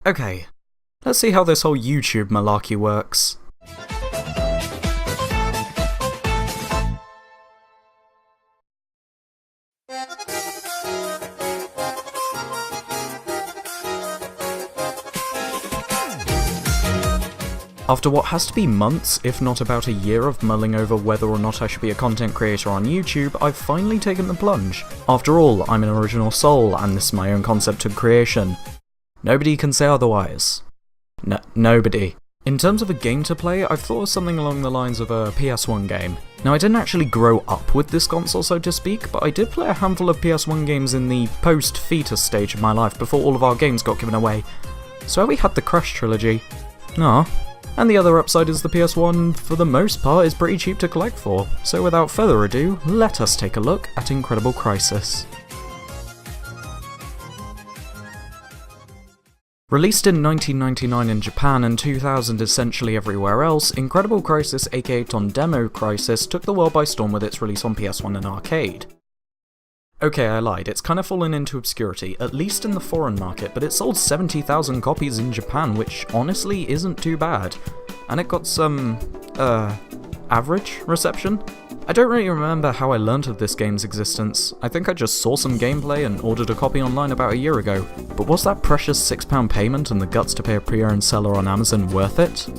Okay, let's see how this whole YouTube malarkey works. After what has to be months, if not about a year of mulling over whether or not I should be a content creator on YouTube, I've finally taken the plunge. After all, I'm an original soul, and this is my own concept of creation. Nobody can say otherwise. Nobody. In terms of a game to play, I've thought of something along the lines of a PS1 game. Now, I didn't actually grow up with this console, so to speak, but I did play a handful of PS1 games in the post-fetus stage of my life before all of our games got given away. So we had the Crash trilogy. And the other upside is the PS1, for the most part, is pretty cheap to collect for. So without further ado, let us take a look at Incredible Crisis. Released in 1999 in Japan and 2000 essentially everywhere else, Incredible Crisis aka Demo Crisis took the world by storm with its release on PS1 and arcade. Okay, I lied, it's kind of fallen into obscurity, at least in the foreign market, but it sold 70,000 copies in Japan, which honestly isn't too bad. And it got some, average reception? I don't really remember how I learnt of this game's existence. I think I just saw some gameplay and ordered a copy online about a year ago. But was that precious £6 payment and the guts to pay a pre-owned seller on Amazon worth it?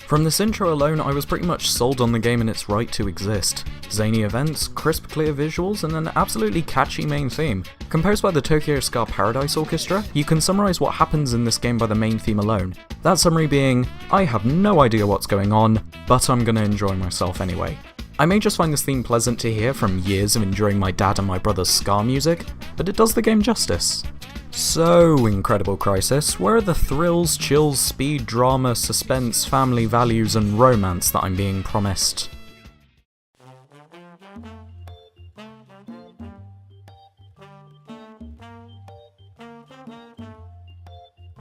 From this intro alone, I was pretty much sold on the game and its right to exist. Zany events, crisp clear visuals, and an absolutely catchy main theme. Composed by the Tokyo Ska Paradise Orchestra, you can summarise what happens in this game by the main theme alone. That summary being, I have no idea what's going on, but I'm gonna enjoy myself anyway. I may just find this theme pleasant to hear from years of enjoying my dad and my brother's ska music, but it does the game justice. So, Incredible Crisis, where are the thrills, chills, speed, drama, suspense, family values, and romance that I'm being promised?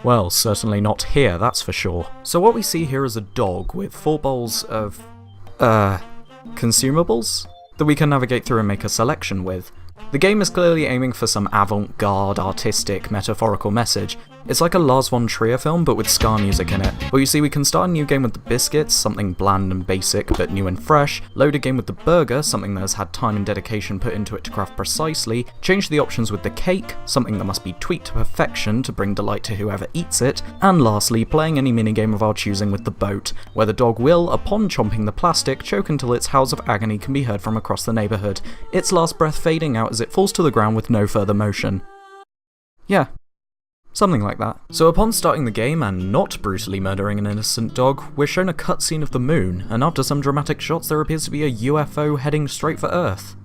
Well, certainly not here, that's for sure. So what we see here is a dog with 4 bowls of, consumables that we can navigate through and make a selection with. The game is clearly aiming for some avant-garde, artistic, metaphorical message. It's like a Lars von Trier film, but with ska music in it. Well, you see, we can start a new game with the biscuits, something bland and basic, but new and fresh, load a game with the burger, something that has had time and dedication put into it to craft precisely, change the options with the cake, something that must be tweaked to perfection to bring delight to whoever eats it, and lastly, playing any minigame of our choosing with the boat, where the dog will, upon chomping the plastic, choke until its howls of agony can be heard from across the neighbourhood, its last breath fading out as it falls to the ground with no further motion. Yeah. Something like that. So upon starting the game and not brutally murdering an innocent dog, we're shown a cutscene of the moon, and after some dramatic shots there appears to be a UFO heading straight for Earth.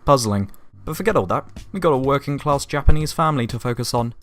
Puzzling. But forget all that, we got a working class Japanese family to focus on.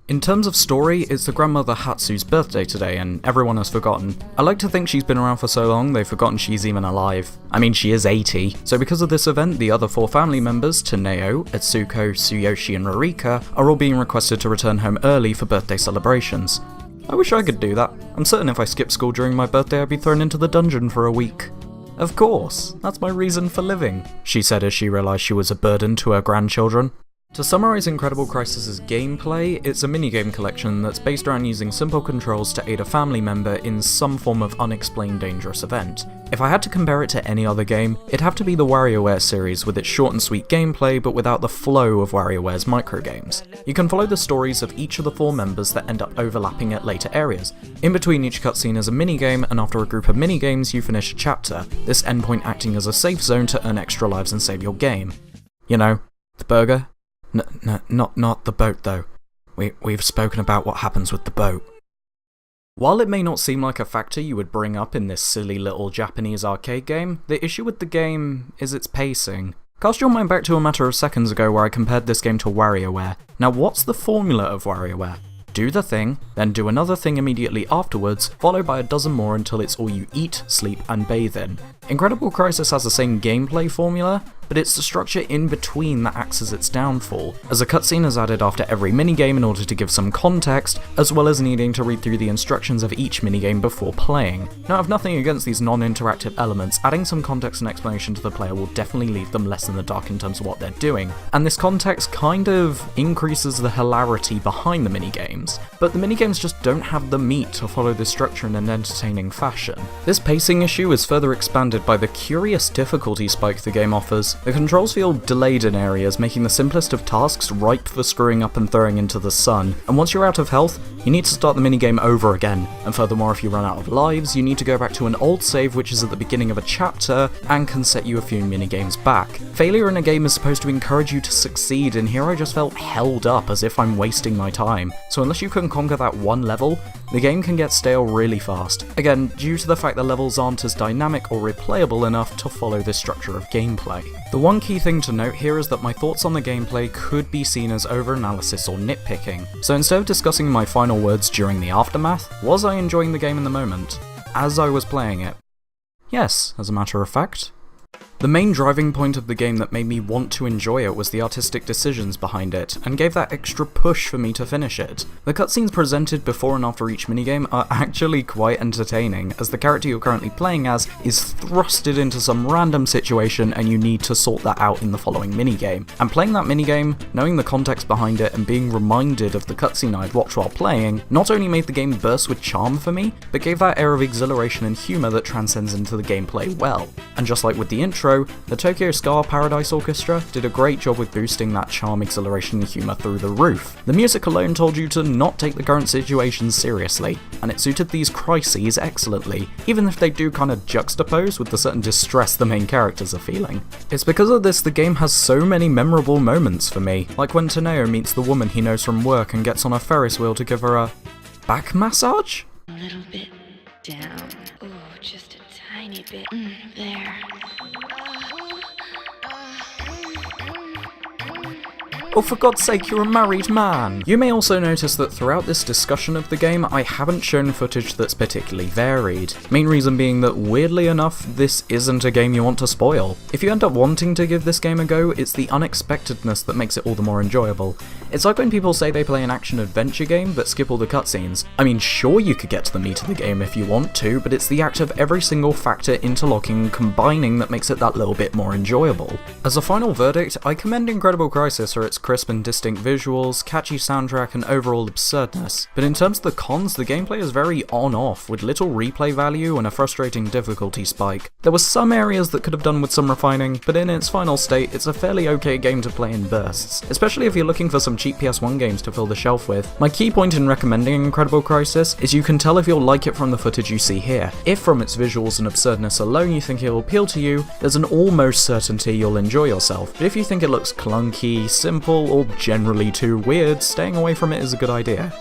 In terms of story, it's the grandmother Hatsu's birthday today and everyone has forgotten. I like to think she's been around for so long they've forgotten she's even alive. I mean, she is 80, so because of this event, the other 4 family members, Taneo, Etsuko, Tsuyoshi and Rurika, are all being requested to return home early for birthday celebrations. I wish I could do that. I'm certain if I skipped school during my birthday I'd be thrown into the dungeon for a week. Of course, that's my reason for living, she said as she realised she was a burden to her grandchildren. To summarise Incredible Crisis' gameplay, it's a minigame collection that's based around using simple controls to aid a family member in some form of unexplained dangerous event. If I had to compare it to any other game, it'd have to be the WarioWare series with its short and sweet gameplay but without the flow of WarioWare's microgames. You can follow the stories of each of the 4 members that end up overlapping at later areas. In between each cutscene is a minigame, and after a group of minigames you finish a chapter, this endpoint acting as a safe zone to earn extra lives and save your game. You know, the burger? Not the boat though. We've spoken about what happens with the boat. While it may not seem like a factor you would bring up in this silly little Japanese arcade game, the issue with the game is its pacing. Cast your mind back to a matter of seconds ago where I compared this game to WarioWare. Now what's the formula of WarioWare? Do the thing, then do another thing immediately afterwards, followed by a dozen more until it's all you eat, sleep and bathe in. Incredible Crisis has the same gameplay formula, but it's the structure in between that acts as its downfall, as a cutscene is added after every minigame in order to give some context, as well as needing to read through the instructions of each minigame before playing. Now I have nothing against these non-interactive elements, adding some context and explanation to the player will definitely leave them less in the dark in terms of what they're doing, and this context kind of increases the hilarity behind the minigames, but the minigames just don't have the meat to follow this structure in an entertaining fashion. This pacing issue is further expanded by the curious difficulty spike the game offers. The controls feel delayed in areas, making the simplest of tasks ripe for screwing up and throwing into the sun, and once you're out of health, you need to start the minigame over again, and furthermore if you run out of lives, you need to go back to an old save which is at the beginning of a chapter, and can set you a few minigames back. Failure in a game is supposed to encourage you to succeed, and here I just felt held up as if I'm wasting my time. So unless you can conquer that one level, the game can get stale really fast, again due to the fact the levels aren't as dynamic or replayable enough to follow this structure of gameplay. The one key thing to note here is that my thoughts on the gameplay could be seen as over-analysis or nitpicking, so instead of discussing my final words during the aftermath, was I enjoying the game in the moment, as I was playing it? Yes, as a matter of fact. The main driving point of the game that made me want to enjoy it was the artistic decisions behind it, and gave that extra push for me to finish it. The cutscenes presented before and after each minigame are actually quite entertaining, as the character you're currently playing as is thrusted into some random situation and you need to sort that out in the following minigame. And playing that minigame, knowing the context behind it and being reminded of the cutscene I'd watched while playing, not only made the game burst with charm for me, but gave that air of exhilaration and humour that transcends into the gameplay well. And just like with the intro, the Tokyo Ska Paradise Orchestra did a great job with boosting that charm, exhilaration and humour through the roof. The music alone told you to not take the current situation seriously, and it suited these crises excellently, even if they do kind of juxtapose with the certain distress the main characters are feeling. It's because of this the game has so many memorable moments for me, like when Taneo meets the woman he knows from work and gets on a Ferris wheel to give her a back massage? A little bit down. Oh, just a tiny bit. There. Oh, for God's sake, you're a married man! You may also notice that throughout this discussion of the game, I haven't shown footage that's particularly varied. Main reason being that, weirdly enough, this isn't a game you want to spoil. If you end up wanting to give this game a go, it's the unexpectedness that makes it all the more enjoyable. It's like when people say they play an action-adventure game but skip all the cutscenes. I mean, sure you could get to the meat of the game if you want to, but it's the act of every single factor interlocking and combining that makes it that little bit more enjoyable. As a final verdict, I commend Incredible Crisis for its crisp and distinct visuals, catchy soundtrack and overall absurdness, but in terms of the cons, the gameplay is very on-off, with little replay value and a frustrating difficulty spike. There were some areas that could have done with some refining, but in its final state, it's a fairly okay game to play in bursts, especially if you're looking for some cheap PS1 games to fill the shelf with. My key point in recommending Incredible Crisis is you can tell if you'll like it from the footage you see here. If from its visuals and absurdness alone you think it'll appeal to you, there's an almost certainty you'll enjoy yourself, but if you think it looks clunky, simple, or generally too weird, staying away from it is a good idea.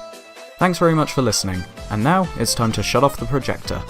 Thanks very much for listening, and now it's time to shut off the projector.